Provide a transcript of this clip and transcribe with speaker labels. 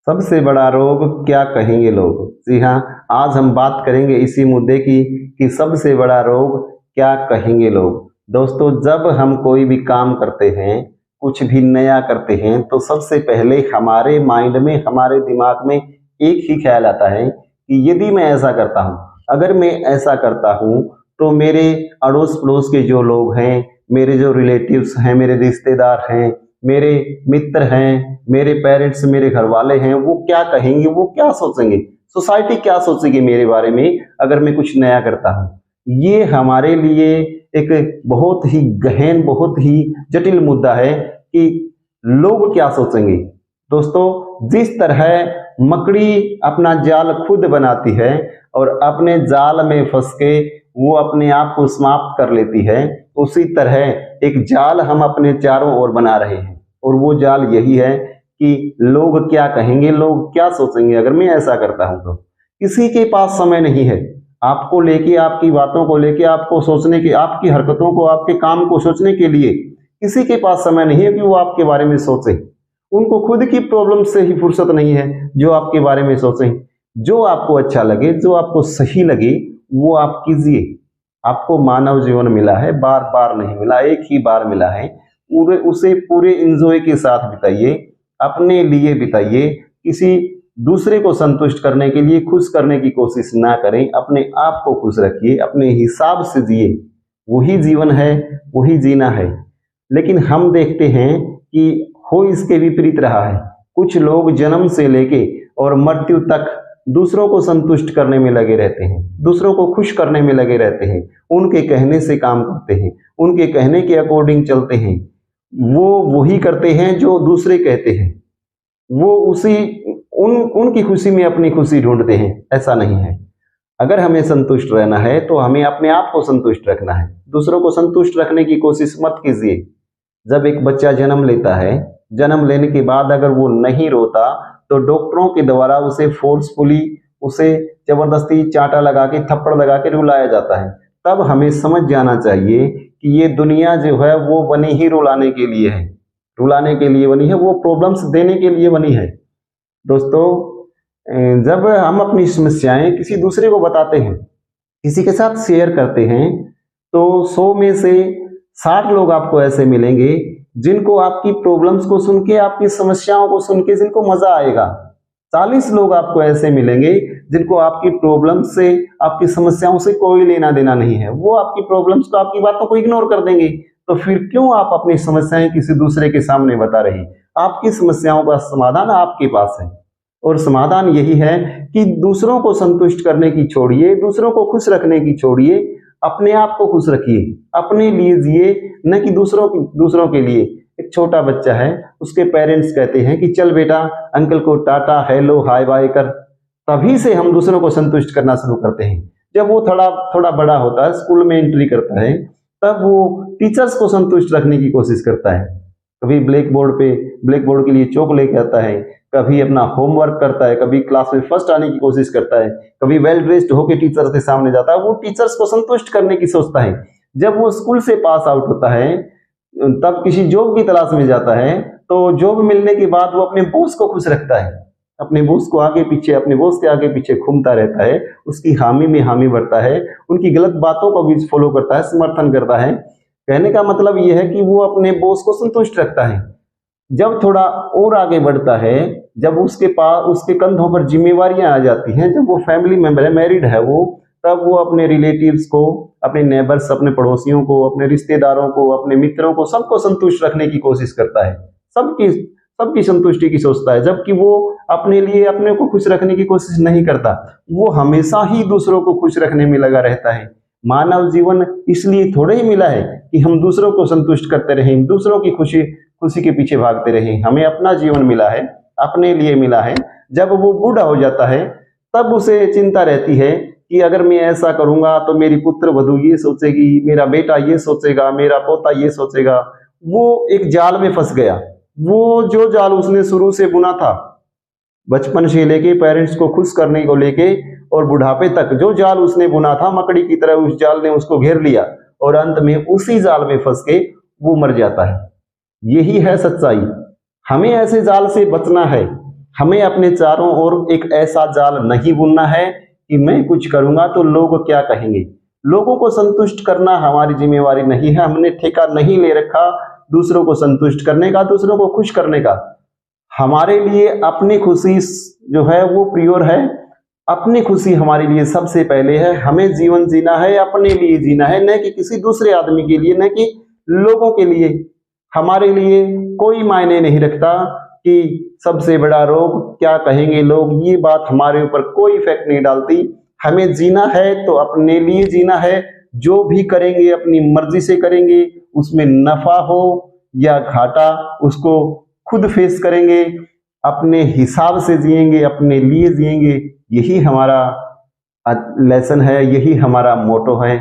Speaker 1: सबसे बड़ा रोग क्या कहेंगे लोग। जी हाँ, आज हम बात करेंगे इसी मुद्दे की कि सबसे बड़ा रोग क्या कहेंगे लोग। दोस्तों, जब हम कोई भी काम करते हैं, कुछ भी नया करते हैं, तो सबसे पहले हमारे माइंड में, हमारे दिमाग में एक ही ख्याल आता है कि यदि मैं ऐसा करता हूँ, अगर मैं ऐसा करता हूँ, तो मेरे अड़ोस पड़ोस के जो लोग हैं, मेरे जो रिलेटिव्स हैं, मेरे रिश्तेदार हैं, मेरे मित्र हैं, मेरे पेरेंट्स, मेरे घर वाले हैं, वो क्या कहेंगे, वो क्या सोचेंगे, सोसाइटी क्या सोचेगी मेरे बारे में अगर मैं कुछ नया करता हूँ। ये हमारे लिए एक बहुत ही गहन, बहुत ही जटिल मुद्दा है कि लोग क्या सोचेंगे। दोस्तों, जिस तरह मकड़ी अपना जाल खुद बनाती है और अपने जाल में फंस के वो अपने आप को समाप्त कर लेती है, उसी तरह एक जाल हम अपने चारों ओर बना रहे हैं। और वो जाल यही है कि लोग क्या कहेंगे, लोग क्या सोचेंगे अगर मैं ऐसा करता हूं तो। किसी के पास समय नहीं है आपको लेके, आपकी बातों को लेके, आपको सोचने की, आपकी हरकतों को, आपके काम को सोचने के लिए किसी के पास समय नहीं है कि वो आपके बारे में सोचे। उनको खुद की प्रॉब्लम से ही फुर्सत नहीं है जो आपके बारे में सोचें। जो आपको अच्छा लगे, जो आपको सही लगे, वो आप कीजिए। आपको मानव जीवन मिला है, बार बार नहीं मिला, एक ही बार मिला है। उसे पूरे इंजॉय के साथ बिताइए, अपने लिए बिताइए। किसी दूसरे को संतुष्ट करने के लिए, खुश करने की कोशिश ना करें। अपने आप को खुश रखिए, अपने हिसाब से जिए। वही जीवन है, वही जीना है। लेकिन हम देखते हैं कि हो इसके विपरीत रहा है। कुछ लोग जन्म से लेके और मृत्यु तक दूसरों को संतुष्ट करने में लगे रहते हैं, दूसरों को खुश करने में लगे रहते हैं, उनके कहने से काम करते हैं, उनके कहने के अकॉर्डिंग चलते हैं। वो वही करते हैं जो दूसरे कहते हैं। वो उनकी खुशी में अपनी खुशी ढूंढते हैं। ऐसा नहीं है। अगर हमें संतुष्ट रहना है तो हमें अपने आप को संतुष्ट रखना है। दूसरों को संतुष्ट रखने की कोशिश मत कीजिए। जब एक बच्चा जन्म लेता है, जन्म लेने के बाद अगर वो नहीं रोता तो डॉक्टरों के द्वारा उसे फोर्सफुली, उसे जबरदस्ती चांटा लगा के, थप्पड़ लगा के रुलाया जाता है। तब हमें समझ जाना चाहिए कि ये दुनिया जो है वो बनी ही रुलाने के लिए है, रुलाने के लिए बनी है, वो प्रॉब्लम्स देने के लिए बनी है। दोस्तों, जब हम अपनी समस्याएं किसी दूसरे को बताते हैं, किसी के साथ शेयर करते हैं, तो 100 में से 60 लोग आपको ऐसे मिलेंगे जिनको आपकी प्रॉब्लम्स को सुन के, आपकी समस्याओं को सुन के, जिनको मजा आएगा। 40 लोग आपको ऐसे मिलेंगे जिनको आपकी प्रॉब्लम्स से, आपकी समस्याओं से कोई लेना देना नहीं है। वो आपकी प्रॉब्लम्स को, आपकी बातों को इग्नोर कर देंगे। तो फिर क्यों आप अपनी समस्याएं किसी दूसरे के सामने बता रही। आपकी समस्याओं का समाधान आपके पास है। और समाधान यही है कि दूसरों को संतुष्ट करने की छोड़िए, दूसरों को खुश रखने की छोड़िए, अपने आप को खुश रखिए, अपने लिए जिए, न कि दूसरों के लिए। एक छोटा बच्चा है, उसके पेरेंट्स कहते हैं कि चल बेटा अंकल को टाटा, हेलो, हाय बाय कर। तभी से हम दूसरों को संतुष्ट करना शुरू करते हैं। जब वो थोड़ा थोड़ा बड़ा होता है, स्कूल में एंट्री करता है, तब वो टीचर्स को संतुष्ट रखने की कोशिश करता है। कभी ब्लैक बोर्ड के लिए चौक लेके आता है, कभी अपना होमवर्क करता है, कभी क्लास में फर्स्ट आने की कोशिश करता है, कभी वेल ड्रेस्ड होकर टीचर्स के सामने जाता है। वो टीचर्स को संतुष्ट करने की सोचता है। जब वो स्कूल से पास आउट होता है, तब किसी जॉब की तलाश में जाता है, तो जॉब मिलने के बाद वो अपने बॉस को खुश रखता है, अपने बॉस को आगे पीछे, अपने बॉस के आगे पीछे घूमता रहता है, उसकी हामी में हामी भरता है, उनकी गलत बातों को भी फॉलो करता है, समर्थन करता है। कहने का मतलब ये है कि वो अपने बॉस को संतुष्ट रखता है। जब थोड़ा और आगे बढ़ता है, जब उसके कंधों पर जिम्मेवारियां आ जाती हैं, जब वो फैमिली मेंबर है, मैरिड है वो, तब वो अपने रिलेटिव्स को, अपने नेबर्स, अपने पड़ोसियों को, अपने रिश्तेदारों को, अपने मित्रों को, सबको संतुष्ट रखने की कोशिश करता है। सबकी संतुष्टि की सोचता है, जबकि वो अपने लिए, अपने को खुश रखने की कोशिश नहीं करता। वो हमेशा ही दूसरों को खुश रखने में लगा रहता है। मानव जीवन इसलिए थोड़े ही मिला है कि हम दूसरों को संतुष्ट करते रहें, दूसरों की खुशी के पीछे भागते रहें। हमें अपना जीवन मिला है, अपने लिए मिला है। जब वो बूढ़ा हो जाता है, तब उसे चिंता रहती है कि अगर मैं ऐसा करूंगा तो मेरी पुत्र वधू ये सोचेगी, मेरा बेटा ये सोचेगा, मेरा पोता ये सोचेगा। वो एक जाल में फंस गया। वो जो जाल उसने शुरू से बुना था, बचपन से लेके पेरेंट्स को खुश करने को लेके और बुढ़ापे तक, जो जाल उसने बुना था, मकड़ी की तरह उस जाल ने उसको घेर लिया और अंत में उसी जाल में फंस के वो मर जाता है। यही है सच्चाई। हमें ऐसे जाल से बचना है। हमें अपने चारों ओर एक ऐसा जाल नहीं बुनना है कि मैं कुछ करूंगा तो लोग क्या कहेंगे। लोगों को संतुष्ट करना हमारी जिम्मेवारी नहीं है। हमने ठेका नहीं ले रखा दूसरों को संतुष्ट करने का, दूसरों को खुश करने का। हमारे लिए अपनी खुशी जो है वो प्रियोर है। अपनी खुशी हमारे लिए सबसे पहले है। हमें जीवन जीना है, अपने लिए जीना है, न कि किसी दूसरे आदमी के लिए, न कि लोगों के लिए। हमारे लिए कोई मायने नहीं रखता कि सबसे बड़ा रोग क्या कहेंगे लोग, ये बात हमारे ऊपर कोई इफेक्ट नहीं डालती। हमें जीना है तो अपने लिए जीना है। जो भी करेंगे अपनी मर्जी से करेंगे, उसमें नफा हो या घाटा उसको खुद फेस करेंगे। अपने हिसाब से जिएंगे, अपने लिए जिएंगे। यही हमारा लेसन है, यही हमारा मोटो है।